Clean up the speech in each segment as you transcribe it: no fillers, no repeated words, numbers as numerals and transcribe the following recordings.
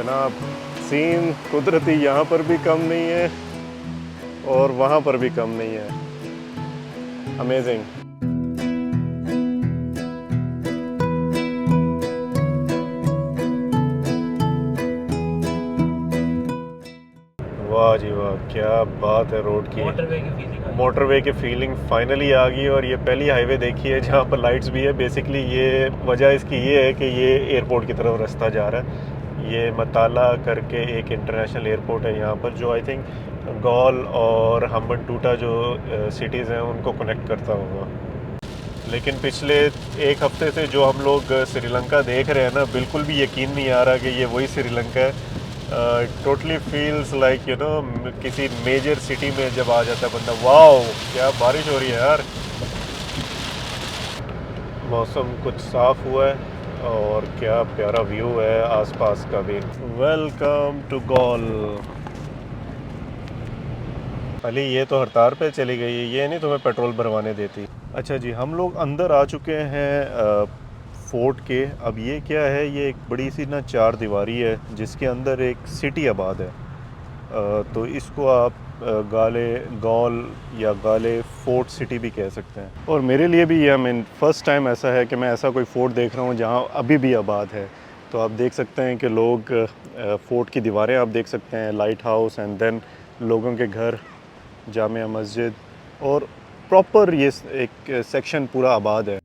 जनाब, सीन कुदरती यहाँ पर भी कम नहीं है और वहाँ पर भी कम नहीं है। अमेजिंग। वाह जी वाह, क्या बात है रोड की। मोटरवे की फीलिंग फाइनली आ गई। और ये पहली हाईवे देखी है जहाँ पर लाइट्स भी है। बेसिकली ये वजह इसकी ये है कि ये एयरपोर्ट की तरफ रास्ता जा रहा है। ये मताला करके एक इंटरनेशनल एयरपोर्ट है यहाँ पर, जो आई थिंक गौल और हम्बनटोटा जो सिटीज़ हैं उनको कनेक्ट करता होगा। लेकिन पिछले एक हफ्ते से जो हम लोग श्रीलंका देख रहे हैं ना, बिल्कुल भी यकीन नहीं आ रहा कि ये वही श्रीलंका है। टोटली फील्स लाइक किसी मेजर सिटी में जब आ जाता है बंदा। वाओ, क्या बारिश हो रही है यार। मौसम कुछ साफ हुआ है और क्या प्यारा व्यू है आसपास का भी। Welcome to gall. अली, ये तो हड़ताल पे चली गई है, ये नहीं तुम्हें पेट्रोल भरवाने देती। अच्छा जी, हम लोग अंदर आ चुके हैं फोर्ट के। अब ये क्या है, ये एक बड़ी सी ना चार दीवारी है जिसके अंदर एक सिटी आबाद है। तो इसको आप गौल या गाले फोर्ट सिटी भी कह सकते हैं। और मेरे लिए भी ये फर्स्ट टाइम ऐसा है कि मैं ऐसा कोई फोर्ट देख रहा हूँ जहाँ अभी भी आबाद है। तो आप देख सकते हैं कि लोग फोर्ट की दीवारें आप देख सकते हैं, लाइट हाउस एंड देन लोगों के घर, जामिया मस्जिद, और प्रॉपर ये एक सेक्शन पूरा आबाद है।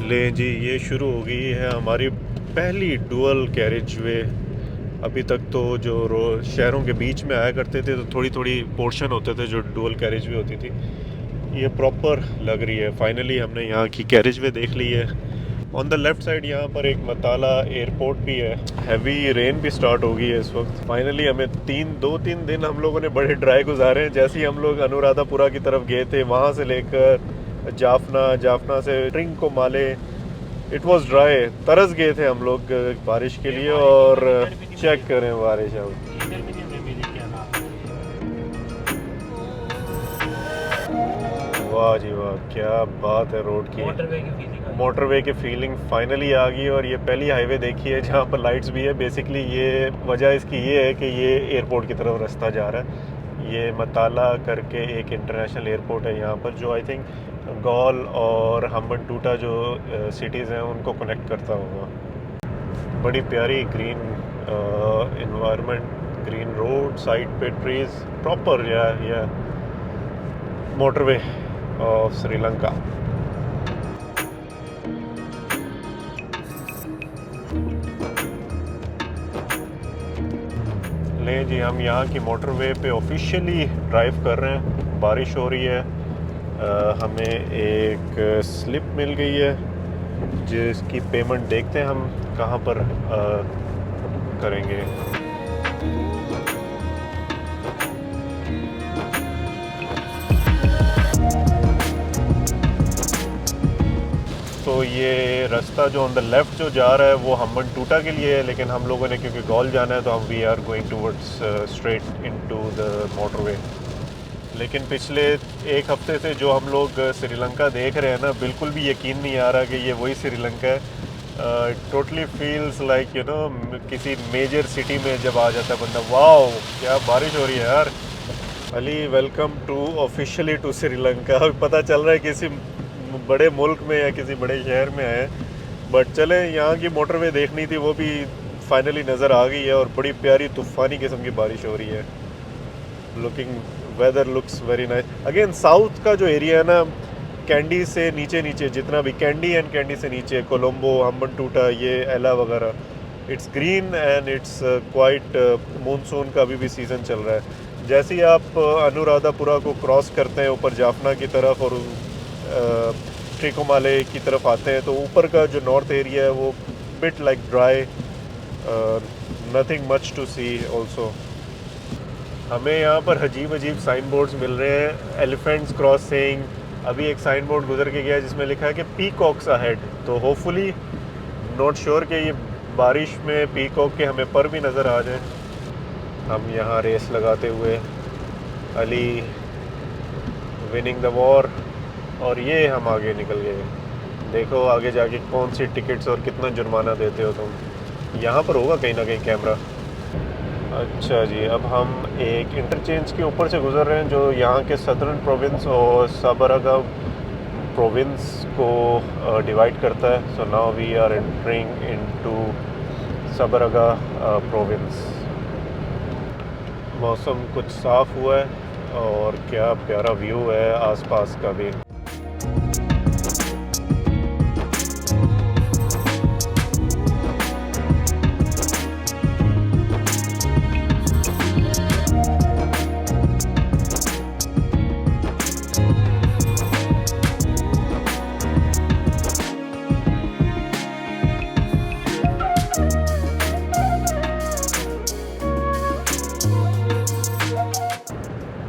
ले जी, ये शुरू हो गई है हमारी पहली डुअल कैरेज वे। अभी तक तो जो शहरों के बीच में आया करते थे तो थोड़ी थोड़ी पोर्शन होते थे जो डुअल कैरेज वे होती थी। ये प्रॉपर लग रही है। फाइनली हमने यहाँ की कैरेज वे देख ली है। ऑन द लेफ़्ट साइड यहाँ पर एक मताला एयरपोर्ट भी है। हैवी रेन भी स्टार्ट हो गई है इस वक्त। फाइनली हमें 2-3 दिन हम लोगों ने बड़े ड्राई गुजारे हैं। जैसे ही हम लोग अनुराधापुरा की तरफ गए थे, वहाँ से लेकर जाफना से ट्रिंग को माले, इट वॉज ड्राई। तरस गए थे हम लोग बारिश के लिए। और चेक करें बारिश अब। वाह जी वाह, क्या बात है रोड की। मोटरवे की फीलिंग फाइनली आ गई। और ये पहली हाईवे देखी है जहाँ पर लाइट्स भी है। बेसिकली ये वजह इसकी ये है कि ये एयरपोर्ट की तरफ रास्ता जा रहा है। ये मताला करके एक इंटरनेशनल एयरपोर्ट है यहाँ पर, जो आई थिंक गौल और हम्बनटोटा जो सिटीज़ हैं उनको कनेक्ट करता होगा। बड़ी प्यारी green environment, green road, side पे ट्रीज, प्रॉपर या मोटरवे ऑफ श्रीलंका। ले जी, हम यहाँ की मोटरवे पे ऑफिशियली ड्राइव कर रहे हैं। बारिश हो रही है। हमें एक स्लिप मिल गई है जिसकी पेमेंट देखते हैं हम कहाँ पर करेंगे। तो ये रास्ता जो ऑन द लेफ़्ट जो जा रहा है वो हम्बनटोटा के लिए है, लेकिन हम लोगों ने क्योंकि गौल जाना है तो हम we are going towards straight into the motorway. लेकिन पिछले एक हफ्ते से जो हम लोग श्रीलंका देख रहे हैं ना, बिल्कुल भी यकीन नहीं आ रहा कि ये वही श्रीलंका है। टोटली फील्स लाइक किसी मेजर सिटी में जब आ जाता है बंदा। वाओ, क्या बारिश हो रही है यार। Ali, welcome to officially to Sri Lanka. पता चल रहा है किसी बड़े मुल्क में या किसी बड़े शहर में आए, बट चले यहाँ की मोटरवे देखनी थी, वो भी फाइनली नज़र आ गई है। और बड़ी प्यारी तूफ़ानी किस्म की बारिश हो रही है। Weather looks very nice. Again south का जो एरिया है ना, कैंडी से नीचे जितना भी कैंडी से नीचे कोलंबो, हम्बनटोटा, ये एला वगैरह, it's green and it's quite. Monsoon का अभी भी सीज़न चल रहा है। जैसे ही आप अनुराधापुरा को क्रॉस करते हैं ऊपर जाफना की तरफ और ट्रिकोमाले की तरफ आते हैं तो ऊपर का जो नॉर्थ एरिया है वो bit like dry, nothing much to see also. हमें यहाँ पर अजीब अजीब साइन बोर्ड्स मिल रहे हैं, एलिफेंट्स क्रॉसिंग। अभी एक साइन बोर्ड गुजर के गया जिसमें लिखा है कि पीकॉक्स अहेड, तो होपफुली नॉट श्योर कि ये बारिश में पीकॉक के हमें पर भी नज़र आ जाए। हम यहाँ रेस लगाते हुए, अली विनिंग द वॉर, और ये हम आगे निकल गए। देखो आगे जाके कौन सी टिकट्स और कितना जुर्माना देते हो तुम। यहाँ पर होगा कहीं ना कहीं कैमरा। अच्छा जी, अब हम एक इंटरचेंज के ऊपर से गुजर रहे हैं जो यहाँ के सदर्न प्रोविंस और सबरगा प्रोविंस को डिवाइड करता है। So now we are entering into Sabaragamuwa province. मौसम कुछ साफ़ हुआ है और क्या प्यारा व्यू है आसपास का भी।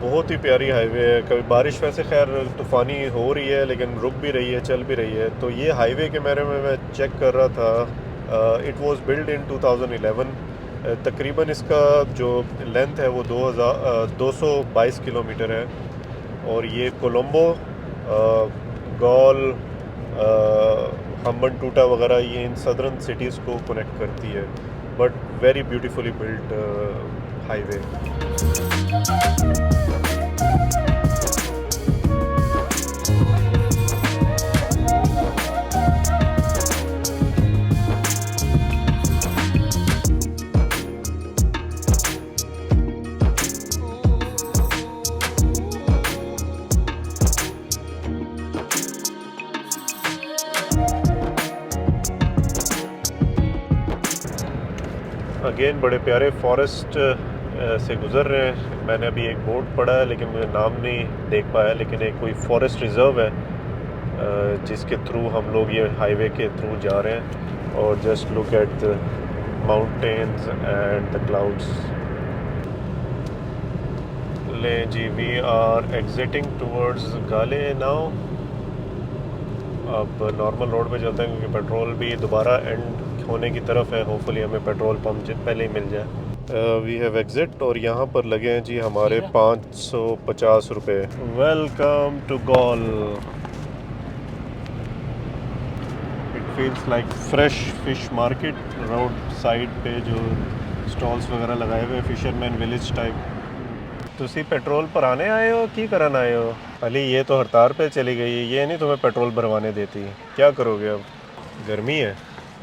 बहुत ही प्यारी हाईवे है। कभी बारिश वैसे खैर तूफ़ानी हो रही है लेकिन रुक भी रही है, चल भी रही है। तो ये हाईवे के बारे में मैं चेक कर रहा था। It was build in 2011। तकरीबन इसका जो लेंथ है वो 222 किलोमीटर है और ये कोलंबो, गॉल, हम्बनटोटा वगैरह ये इन सदर्न सिटीज़ को कनेक्ट करती है। But very beautifully built highway. Again बड़े प्यारे फॉरेस्ट से गुज़र रहे हैं। मैंने अभी एक बोर्ड पढ़ा है लेकिन मुझे नाम नहीं देख पाया, लेकिन एक कोई फॉरेस्ट रिज़र्व है जिसके थ्रू हम लोग ये हाईवे के थ्रू जा रहे हैं। और just look at the mountains and the clouds. ले जी, वी आर एग्जिटिंग टूवर्ड्स गाले नाउ। अब नॉर्मल रोड पे चलते हैं क्योंकि पेट्रोल भी दोबारा एंड होने की तरफ है। होपफुली हमें पेट्रोल पंप पहले ही मिल जाए। वी हैव एग्जिट और यहाँ पर लगे हैं जी हमारे 550 रुपये। Welcome to Galle. It feels like fresh fish market. Road side पे जो स्टॉल्स वगैरह लगाए हुए, फिशरमैन विलेज टाइप। तुसी पेट्रोल पर आने आए हो की करन आए हो? अली ये तो हड़ताल पे चली गई है, ये नहीं तुम्हें पेट्रोल भरवाने देती। क्या करोगे अब? गर्मी है,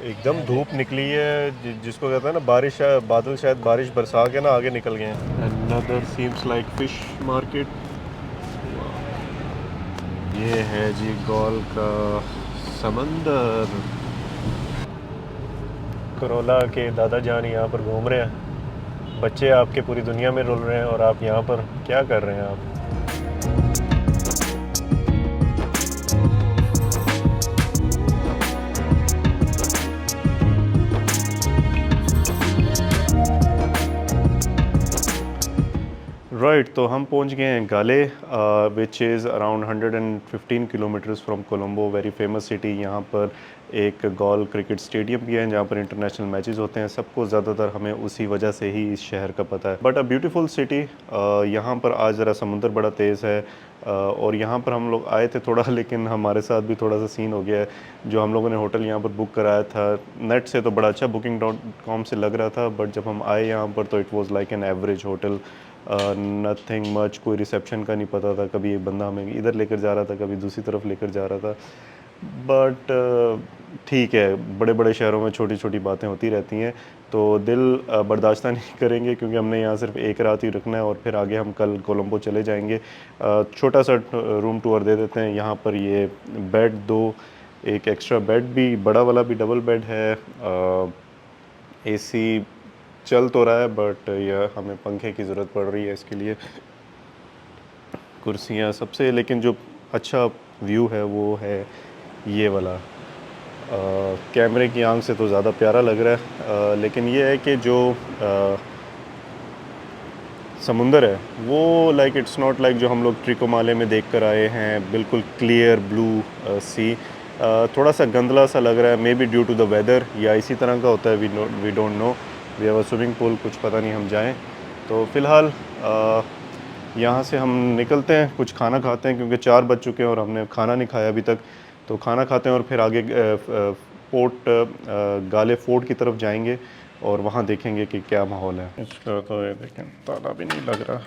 एकदम धूप निकली है, जिसको कहते हैं ना बारिश, बादल शायद बारिश बरसा के ना आगे निकल गए हैं। Another seems like fish market। ये है जी गॉल का समंदर। करोला के दादा जान यहाँ पर घूम रहे हैं। बच्चे आपके पूरी दुनिया में रुल रहे हैं और आप यहाँ पर क्या कर रहे हैं आप? राइट, तो हम पहुंच गए हैं गाले, which is around 115 kilometres from Colombo. Very famous city. यहाँ पर एक गॉल क्रिकेट स्टेडियम भी है जहाँ पर इंटरनेशनल मैचेस होते हैं। सबको ज़्यादातर हमें उसी वजह से ही इस शहर का पता है। But a beautiful city. यहाँ पर आज ज़रा समुंदर बड़ा तेज़ है और यहाँ पर हम लोग आए थे थोड़ा, लेकिन हमारे साथ भी थोड़ा सा सीन हो गया है। जो हम लोगों ने होटल यहाँ पर बुक कराया था नेट से तो बड़ा अच्छा booking.com से लग रहा था, बट जब हम आए यहाँ पर तो it was like an average hotel. Nothing much. कोई रिसेप्शन का नहीं पता था। कभी एक बंदा हमें इधर लेकर जा रहा था, कभी दूसरी तरफ लेकर जा रहा था। बट ठीक है, बड़े बड़े शहरों में छोटी छोटी बातें होती रहती हैं, तो दिल बर्दाश्त नहीं करेंगे क्योंकि हमने यहाँ सिर्फ एक रात ही रुकना है और फिर आगे हम कल कोलंबो चले जाएंगे। छोटा सा रूम टूर दे देते हैं। यहाँ पर ये बेड दो, एक एक्स्ट्रा बेड भी, बड़ा वाला भी डबल बेड है। एसी चल तो रहा है बट यह हमें पंखे की ज़रूरत पड़ रही है इसके लिए। कुर्सियाँ सबसे, लेकिन जो अच्छा व्यू है वो है ये वाला कैमरे की आंख से तो ज़्यादा प्यारा लग रहा है, लेकिन ये है कि जो समुंदर है वो लाइक इट्स नॉट लाइक जो हम लोग ट्रिकोमाले में देख कर आए हैं, बिल्कुल क्लियर ब्लू सी। थोड़ा सा गंदला सा लग रहा है, maybe due to the weather या इसी तरह का होता है, we don't know. We have a swimming pool, कुछ पता नहीं, हम जाएं। तो फ़िलहाल यहाँ से हम निकलते हैं, कुछ खाना खाते हैं क्योंकि 4 बज चुके हैं और हमने खाना नहीं खाया अभी तक। तो खाना खाते हैं और फिर आगे गाले फोर्ट की तरफ जाएंगे और वहाँ देखेंगे कि क्या माहौल है। इसका तो ये देखें, ताला भी नहीं लग रहा।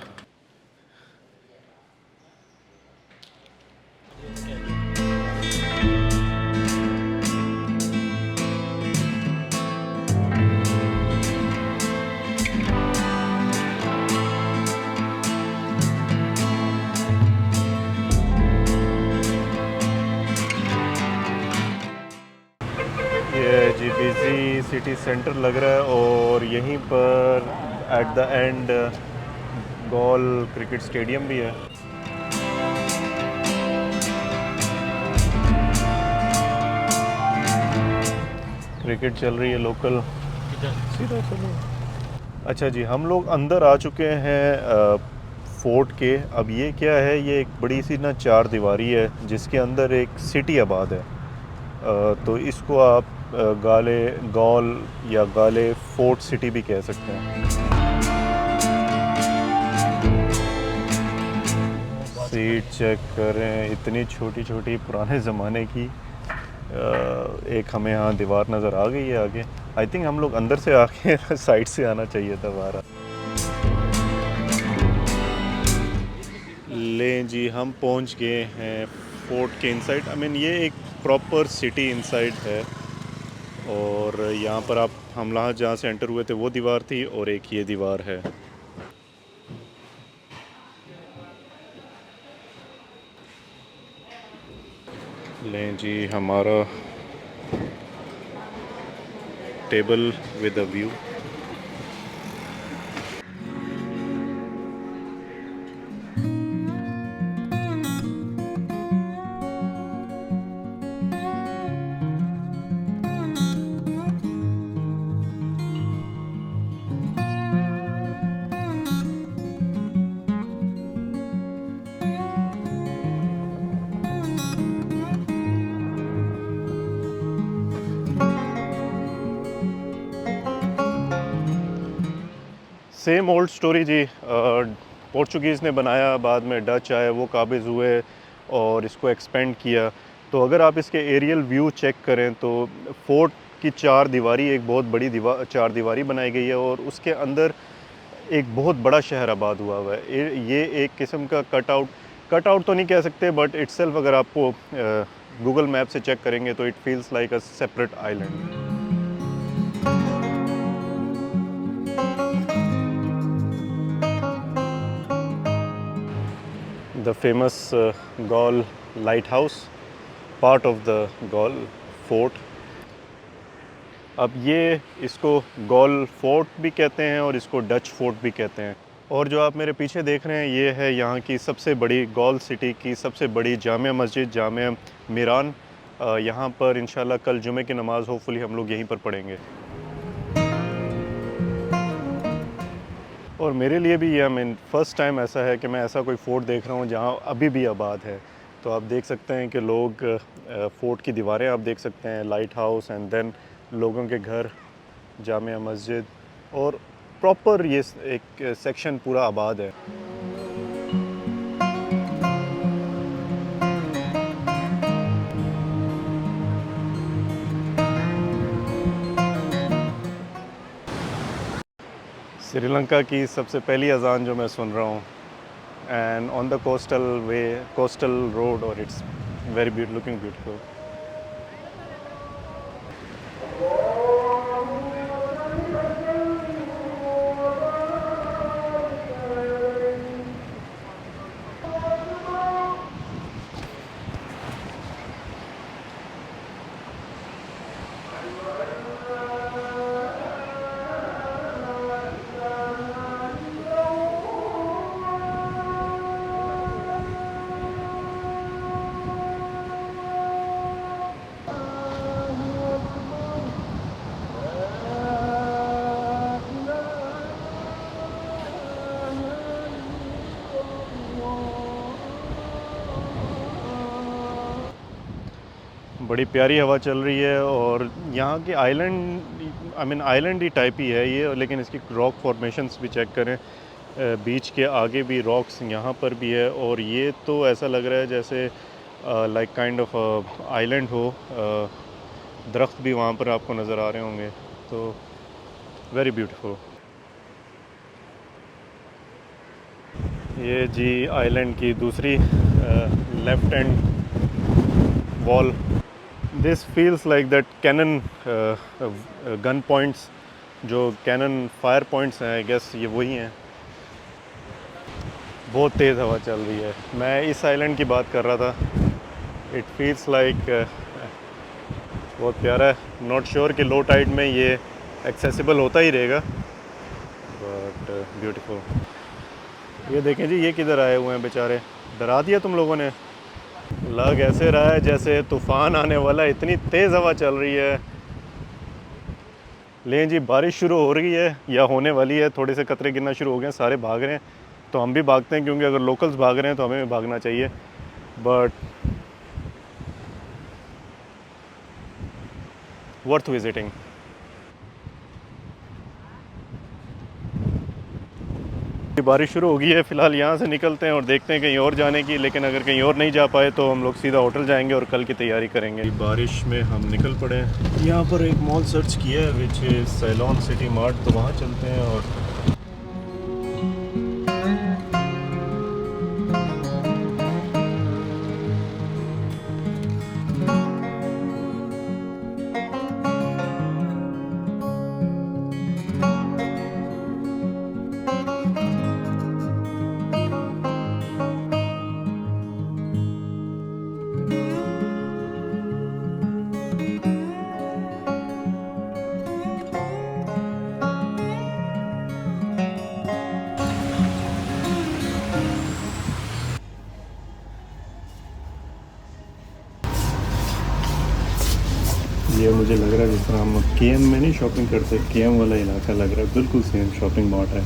ये जी बिजी सिटी सेंटर लग रहा है और यहीं पर at the end goal cricket stadium भी है। क्रिकेट चल रही है लोकल। सीधा चलो। अच्छा जी, हम लोग अंदर आ चुके हैं फोर्ट के। अब ये क्या है, ये एक बड़ी सी ना 4 दीवारी है जिसके अंदर एक सिटी आबाद है। तो इसको आप गाले गॉल या गाले फोर्ट सिटी भी कह सकते हैं। सीट चेक करें, इतनी छोटी छोटी पुराने ज़माने की। एक हमें यहाँ दीवार नज़र आ गई है आगे। आई थिंक हम लोग अंदर से आके साइड से आना चाहिए था बाहर। लें जी, हम पहुँच गए हैं फोर्ट के इनसाइड। आई मीन ये एक प्रॉपर सिटी इनसाइड है और यहाँ पर आप हम जहाँ से एंटर हुए थे वो दीवार थी और एक ये दीवार है। लें जी, हमारा table with a view. Same old story जी। पोर्चुगीज़ ने बनाया, बाद में डच आए, वो काबिज़ हुए और इसको एक्सपेंड किया। तो अगर आप इसके एरियल व्यू चेक करें तो फोर्ट की 4 दीवारी, एक बहुत बड़ी 4 दीवारी बनाई गई है और उसके अंदर एक बहुत बड़ा शहर आबाद हुआ है। ये एक किस्म का कट आउट तो नहीं कह सकते, बट इट्सेल्फ अगर आपको गूगल मैप से चेक करेंगे तो it feels like a separate island. The famous Galle lighthouse, part of the Galle fort. अब ये इसको गॉल फोर्ट भी कहते हैं और इसको डच फोर्ट भी कहते हैं। और जो आप मेरे पीछे देख रहे हैं ये है यहाँ की सबसे बड़ी, गॉल सिटी की सबसे बड़ी जामिया मस्जिद, जामिया मीरान। यहाँ पर इंशाल्लाह कल जुमे की नमाज़ होपफुली हम लोग यहीं पर पढ़ेंगे। और मेरे लिए भी ये मीन फ़र्स्ट टाइम ऐसा है कि मैं ऐसा कोई फ़ोर्ट देख रहा हूँ जहाँ अभी भी आबाद है। तो आप देख सकते हैं कि लोग फ़ोर्ट की दीवारें आप देख सकते हैं, लाइट हाउस एंड देन लोगों के घर, जामिया मस्जिद और प्रॉपर ये एक सेक्शन पूरा आबाद है। श्रीलंका की सबसे पहली अज़ान जो मैं सुन रहा हूँ, and on the coastal road, और इट्स वेरी लुकिंग ब्यूटीफुल। बड़ी प्यारी हवा चल रही है और यहाँ की आइलैंड आइलैंड ही टाइप ही है ये, लेकिन इसकी रॉक फॉर्मेशंस भी चेक करें। बीच के आगे भी रॉक्स यहाँ पर भी है और ये तो ऐसा लग रहा है जैसे लाइक काइंड ऑफ आइलैंड हो। दरख्त भी वहाँ पर आपको नज़र आ रहे होंगे, तो वेरी ब्यूटीफुल। ये जी आइलैंड की दूसरी left hand wall. This feels like that cannon gun points, जो कैनन फायर पॉइंट्स हैं, आई गेस ये वही हैं। बहुत तेज़ हवा चल रही है। मैं इस आइलैंड की बात कर रहा था। इट फील्स लाइक बहुत प्यारा है। नॉट श्योर कि लो टाइड में ये एक्सेसिबल होता ही रहेगा, बट ब्यूटीफुल। ये देखें जी, ये किधर आए हुए हैं बेचारे, डरा दिया तुम लोगों ने। लग ऐसे रहा है जैसे तूफ़ान आने वाला है, इतनी तेज़ हवा चल रही है। लें जी, बारिश शुरू हो रही है या होने वाली है, थोड़े से कतरे गिरना शुरू हो गए हैं, सारे भाग रहे हैं तो हम भी भागते हैं, क्योंकि अगर लोकल्स भाग रहे हैं तो हमें भी भागना चाहिए। But worth visiting. बारिश शुरू हो गई है, फ़िलहाल यहाँ से निकलते हैं और देखते हैं कहीं और जाने की, लेकिन अगर कहीं और नहीं जा पाए तो हम लोग सीधा होटल जाएंगे और कल की तैयारी करेंगे। बारिश में हम निकल पड़े हैं। यहाँ पर एक मॉल सर्च किया है which is Ceylon city mart, तो वहाँ चलते हैं। और ये मुझे लग रहा है जिस तरह हम केएम में नहीं शॉपिंग करते, केएम वाला इलाका लग रहा है, बिल्कुल सेम शॉपिंग मार्ट है।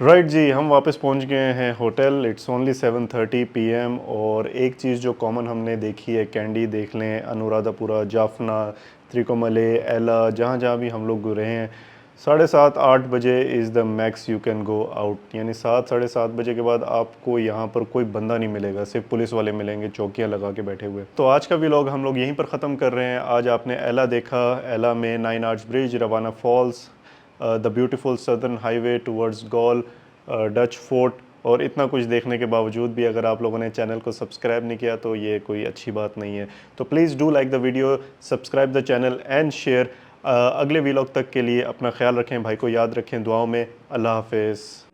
राइट जी, हम वापस पहुंच गए हैं होटल। इट्स ओनली 7:30 PM और एक चीज़ जो कॉमन हमने देखी है, कैंडी देख लें, अनुराधापुरा, जाफना, त्रिकोमले, एला, जहाँ जहाँ भी हम लोग रहे हैं, 7:30-8 बजे is the max you can go out. यानी 7-7:30 बजे के बाद आपको यहाँ पर कोई बंदा नहीं मिलेगा, सिर्फ पुलिस वाले मिलेंगे चौकियाँ लगा के बैठे हुए। तो आज का व्लॉग हम लोग यहीं पर ख़त्म कर रहे हैं। आज आपने एला देखा, एला में 9 arch bridge, Ravana falls, the beautiful southern highway towards Galle, Dutch fort, और इतना कुछ देखने के बावजूद भी अगर आप लोगों ने चैनल को सब्सक्राइब नहीं किया तो ये कोई अच्छी बात नहीं है। तो please do like the video, subscribe the channel and share. अगले व्लॉग तक के लिए अपना ख्याल रखें, भाई को याद रखें दुआओं में। अल्लाह हाफिज़।